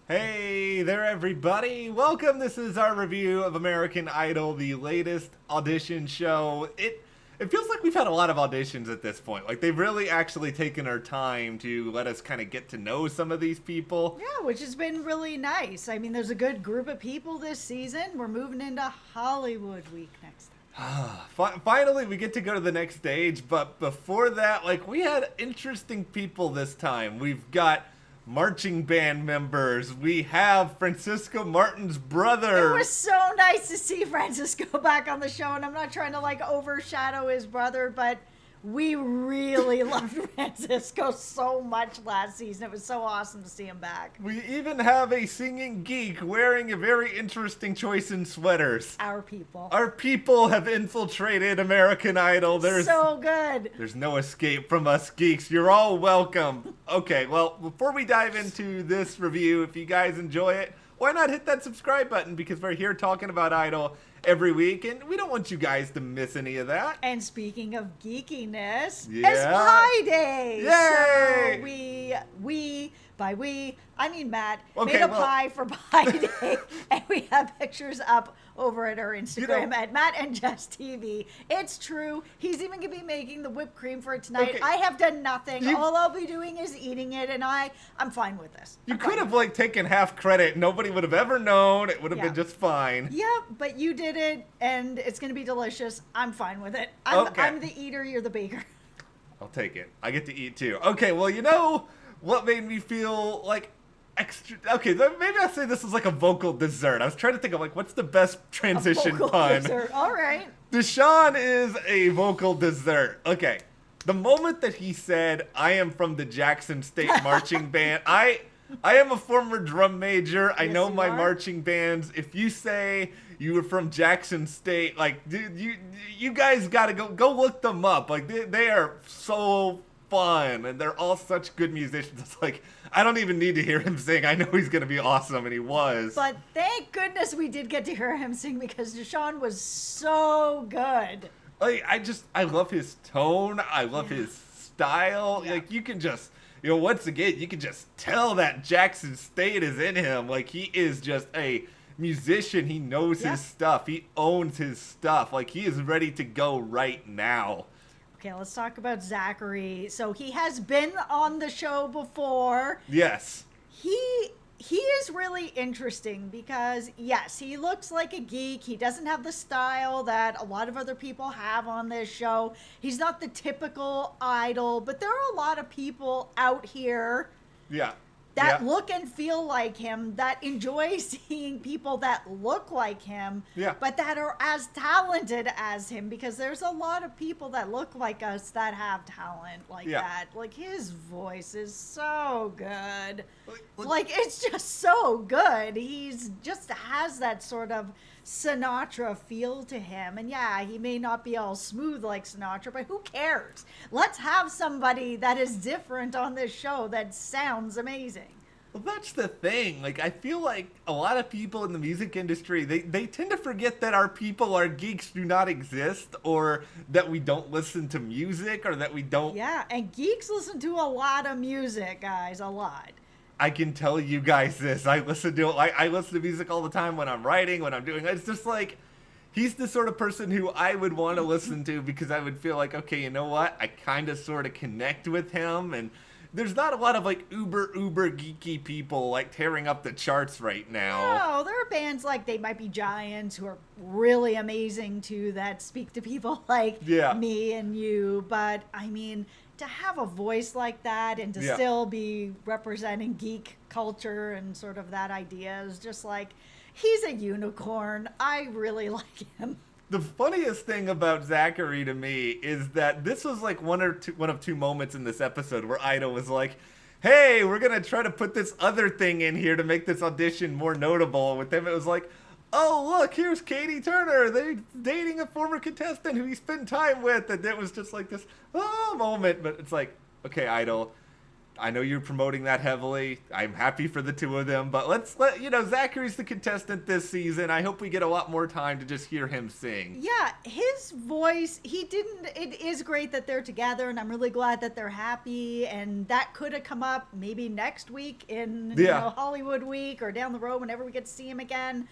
Hey there, everybody. Welcome. This is our review of American Idol, the latest audition show. It feels like we've had a lot of auditions at this point. Like, they've really actually taken our time to let us kind of get to know some of these people. Yeah, which has been really nice. I mean, there's a good group of people this season. We're moving into Hollywood week next time. Finally, we get to go to the next stage, but before that, like, we had interesting people this time. We've got marching band members. We have Francisco Martin's brother. It was so nice to see Francisco back on the show, and I'm not trying to like overshadow his brother, but we really loved Francisco so much last season. It was so awesome to see him back. We even have a singing geek wearing a very interesting choice in sweaters. Our people. Our people have infiltrated American Idol. So good. There's no escape from us geeks. You're all welcome. Okay, well, before we dive into this review, if you guys enjoy it, why not hit that subscribe button? Because we're here talking about Idol every week, and we don't want you guys to miss any of that. And speaking of geekiness, Yeah. it's Pie Day. Yay! So by we, I mean Matt, Okay, made a well- pie for Pie Day, and we have pictures up over at our Instagram at Matt and Jess TV. It's true. He's even going to be making the whipped cream for it tonight. Okay. I have done nothing. You- All I'll be doing is eating it, and I'm fine with this. You I'm could fine have, with like, taken half credit. Nobody would have ever known. It would have Yeah. been just fine. it. Yeah, but you did it, and it's going to be delicious. I'm fine with it. Okay. I'm the eater, you're the baker. I'll take it. I get to eat too. Okay, well, you know what made me feel like extra. Okay, maybe I'll say this is like a vocal dessert. I was trying to think of like what's the best transition Vocal pun. dessert. All right. Deshawn is a vocal dessert. Okay, the moment that he said, "I am from the Jackson State Marching Band," I am a former drum major. I Yes, know you my are. marching bands. If you say you were from Jackson State, like, dude, you guys gotta go look them up. Like, they are so fun, and they're all such good musicians. It's like, I don't even need to hear him sing. I know he's gonna be awesome, and he was. But thank goodness we did get to hear him sing because Deshawn was so good. Like, I love his tone. I love his style. Yeah. Like, you can just, once again, you can just tell that Jackson State is in him. Like, he is just a musician. He knows Yeah. his stuff. He owns his stuff. Like, he is ready to go right now. Okay, let's talk about Zachary. So he has been on the show before. Yes. He is really interesting because, yes, he looks like a geek. He doesn't have the style that a lot of other people have on this show. He's not the typical idol, but there are a lot of people out here Yeah. that yeah. look and feel like him, that enjoy seeing people that look like him, Yeah. but that are as talented as him, because there's a lot of people that look like us that have talent like Yeah. that. Like, his voice is so good. Like- Like, it's just so good. He's just has that sort of Sinatra feel to him. And yeah, he may not be all smooth like Sinatra, but who cares? Let's have somebody that is different on this show that sounds amazing. Well, that's the thing. Like, I feel like a lot of people in the music industry, they tend to forget that our people, our geeks, do not exist, or that we don't listen to music, or that we don't. Yeah, and geeks listen to a lot of music, guys, a lot. I can tell you guys this. I listen to music all the time when I'm writing, when I'm doing. It's just like, he's the sort of person who I would want to listen to because I would feel like, okay, you know what? I kind of sort of connect with him, and there's not a lot of like uber geeky people like tearing up the charts right now. No, there are bands like They Might Be Giants who are really amazing too, that speak to people like Yeah. me and you. But I mean, to have a voice like that and to Yeah. still be representing geek culture and sort of that idea is just like, he's a unicorn. I really like him. The funniest thing about Zachary to me is that this was like one of two moments in this episode where Ida was like, hey, we're going to try to put this other thing in here to make this audition more notable. With him, it was like, oh, look, here's Katie Turner. They're dating a former contestant who he spent time with. And it was just like this moment. But it's like, okay, Idol, I know you're promoting that heavily. I'm happy for the two of them, but Zachary's the contestant this season. I hope we get a lot more time to just hear him sing. Yeah, his voice, it is great that they're together, and I'm really glad that they're happy, and that could have come up maybe next week in Hollywood Week or down the road whenever we get to see him again.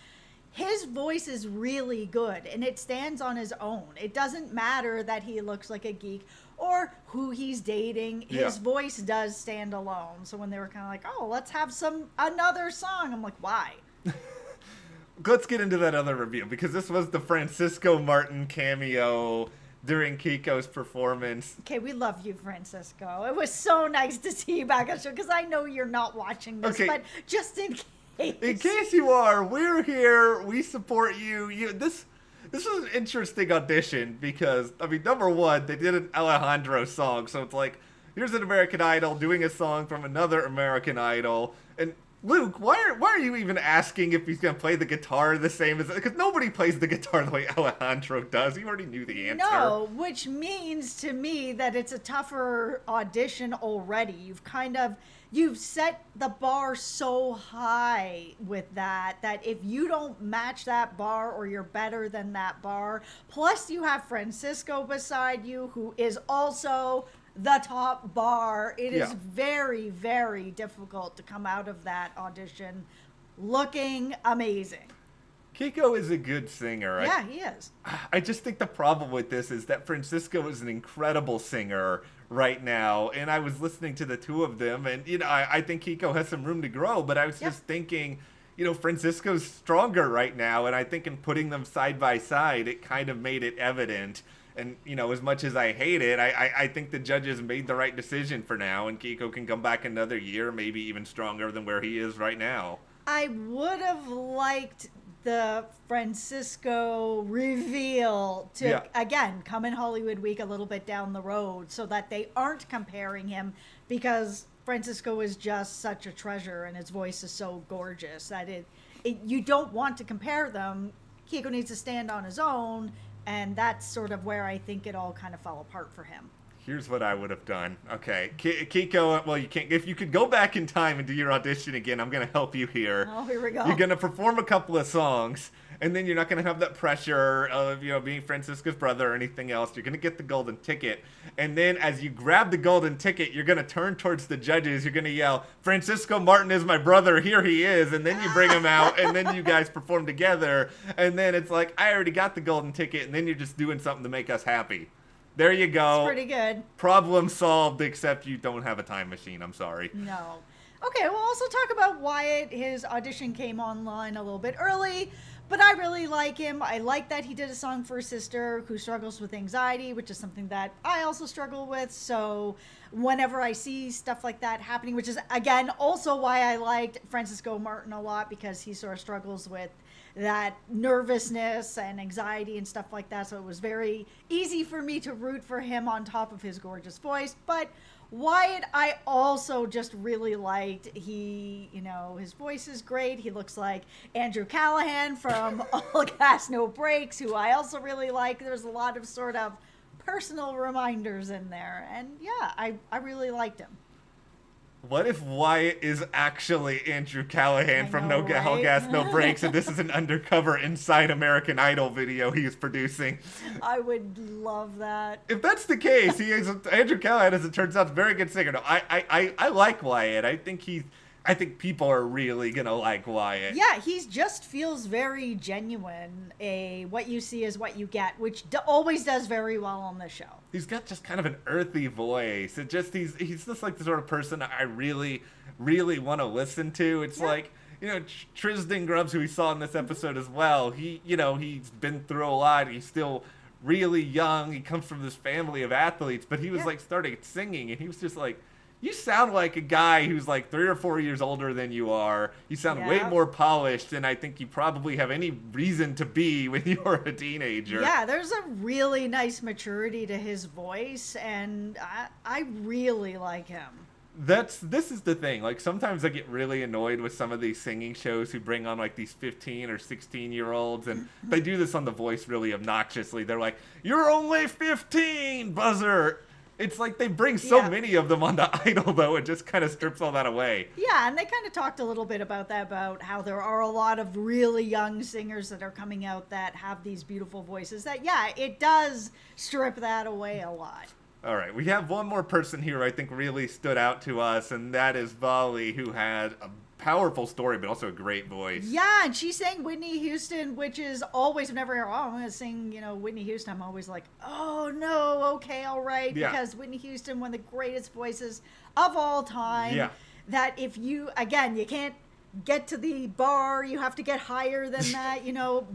His voice is really good, and it stands on his own. It doesn't matter that he looks like a geek or who he's dating. His voice does stand alone. So when they were kind of like, oh, let's have another song, I'm like, why? Let's get into that other review, because this was the Francisco Martin cameo during Kiko's performance. Okay, we love you, Francisco. It was so nice to see you back on the show, because I know you're not watching this, but just in case. In case you are, we're here. We support you. This was an interesting audition because, I mean, number one, they did an Alejandro song. So it's like, here's an American Idol doing a song from another American Idol. And Luke, why are you even asking if he's going to play the guitar the same as... Because nobody plays the guitar the way Alejandro does. You already knew the answer. No, which means to me that it's a tougher audition already. You've set the bar so high with that if you don't match that bar or you're better than that bar, plus you have Francisco beside you who is also the top bar, it is very, very difficult to come out of that audition looking amazing. Kiko is a good singer. Yeah, he is. I just think the problem with this is that Francisco is an incredible singer right now, and I was listening to the two of them, and I think Kiko has some room to grow, but I was just thinking, Francisco's stronger right now, and I think in putting them side by side, it kind of made it evident. And, as much as I hate it, I think the judges made the right decision for now, and Kiko can come back another year, maybe even stronger than where he is right now. I would have liked the Francisco reveal to, again, come in Hollywood Week a little bit down the road so that they aren't comparing him, because Francisco is just such a treasure and his voice is so gorgeous that you don't want to compare them. Kiko needs to stand on his own, and that's sort of where I think it all kind of fell apart for him. Here's what I would have done. Okay, Kiko, well, you can't. If you could go back in time and do your audition again, I'm going to help you here. Oh, here we go. You're going to perform a couple of songs, and then you're not going to have that pressure of, being Francisco's brother or anything else. You're going to get the golden ticket. And then as you grab the golden ticket, you're going to turn towards the judges. You're going to yell, Francisco Martin is my brother. Here he is. And then you bring him out, and then you guys perform together. And then it's like, I already got the golden ticket, and then you're just doing something to make us happy. There you go. It's pretty good. Problem solved, except you don't have a time machine. I'm sorry. No. Okay, we'll also talk about Wyatt. His audition came online a little bit early, but I really like him. I like that he did a song for his sister who struggles with anxiety, which is something that I also struggle with. So whenever I see stuff like that happening, which is, again, also why I liked Francisco Martin a lot, because he sort of struggles with that nervousness and anxiety and stuff like that. So it was very easy for me to root for him on top of his gorgeous voice. But Wyatt, I also just really liked. His voice is great. He looks like Andrew Callahan from All Gas No Breaks, who I also really like. There's a lot of sort of personal reminders in there. And yeah, I really liked him. What if Wyatt is actually Andrew Callahan from No Gas, No Breaks, and this is an undercover Inside American Idol video he's producing? I would love that. If that's the case, Andrew Callahan, as it turns out, is a very good singer. No, I like Wyatt. I think people are really gonna like Wyatt. Yeah, he just feels very genuine. What you see is what you get, which always does very well on the show. He's got just kind of an earthy voice. He's just like the sort of person I really, really want to listen to. It's like, Tryzdin Grubbs, who we saw in this episode as well. He's been through a lot. He's still really young. He comes from this family of athletes, but he was like starting singing, and he was just like, you sound like a guy who's like 3 or 4 years older than you are. You sound way more polished than I think you probably have any reason to be when you're a teenager. Yeah, there's a really nice maturity to his voice, and I really like him. This is the thing. Like, sometimes I get really annoyed with some of these singing shows who bring on like these 15 or 16-year-olds, and they do this on The Voice really obnoxiously. They're like, "You're only 15, buzzer." It's like they bring so Yeah. many of them onto Idol, though, it just kind of strips all that away. Yeah, and they kind of talked a little bit about that, about how there are a lot of really young singers that are coming out that have these beautiful voices. That, yeah, it does strip that away a lot. All right, we have one more person here I think really stood out to us, and that is Volley, who had a powerful story, but also a great voice. Yeah, and she sang Whitney Houston, which is always, whenever I hear, oh, I'm going to sing, Whitney Houston, I'm always like, oh, no, okay, all right. Yeah. Because Whitney Houston, one of the greatest voices of all time. Yeah. That if you, again, you can't get to the bar, you have to get higher than that,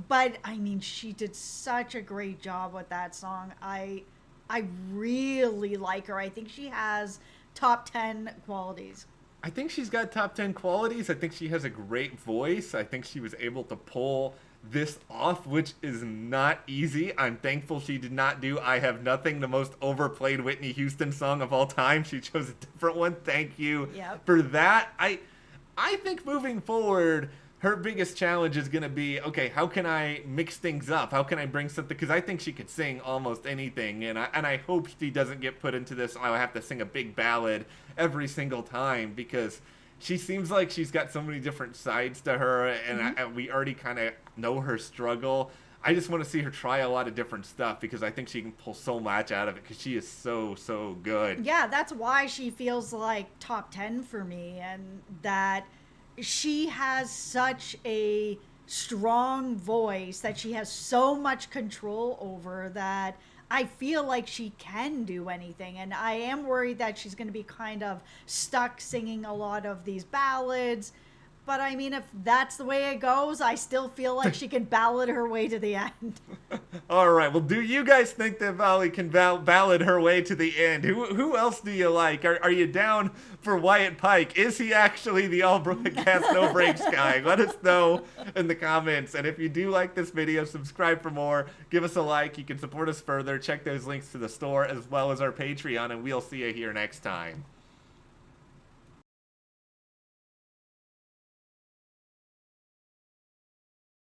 But, I mean, she did such a great job with that song. I really like her. I think she has top 10 qualities. I think she's got top 10 qualities. I think she has a great voice. I think she was able to pull this off, which is not easy. I'm thankful she did not do I Have Nothing, the most overplayed Whitney Houston song of all time. She chose a different one. Thank you for that. I think moving forward, her biggest challenge is going to be, okay, how can I mix things up? How can I bring something? Because I think she could sing almost anything, and I hope she doesn't get put into this, I have to sing a big ballad every single time, because she seems like she's got so many different sides to her, and we already kind of know her struggle. I just want to see her try a lot of different stuff, because I think she can pull so much out of it, because she is so good. Yeah, that's why she feels like top 10 for me, and that she has such a strong voice that she has so much control over, that I feel like she can do anything. And I am worried that she's going to be kind of stuck singing a lot of these ballads. But I mean, if that's the way it goes, I still feel like she can ballad her way to the end. All right. Well, do you guys think that Volley can ballad her way to the end? Who else do you like? Are you down for Wyatt Pike? Is he actually the all broadcast no breaks guy? Let us know in the comments. And if you do like this video, subscribe for more. Give us a like. You can support us further. Check those links to the store as well as our Patreon, and we'll see you here next time.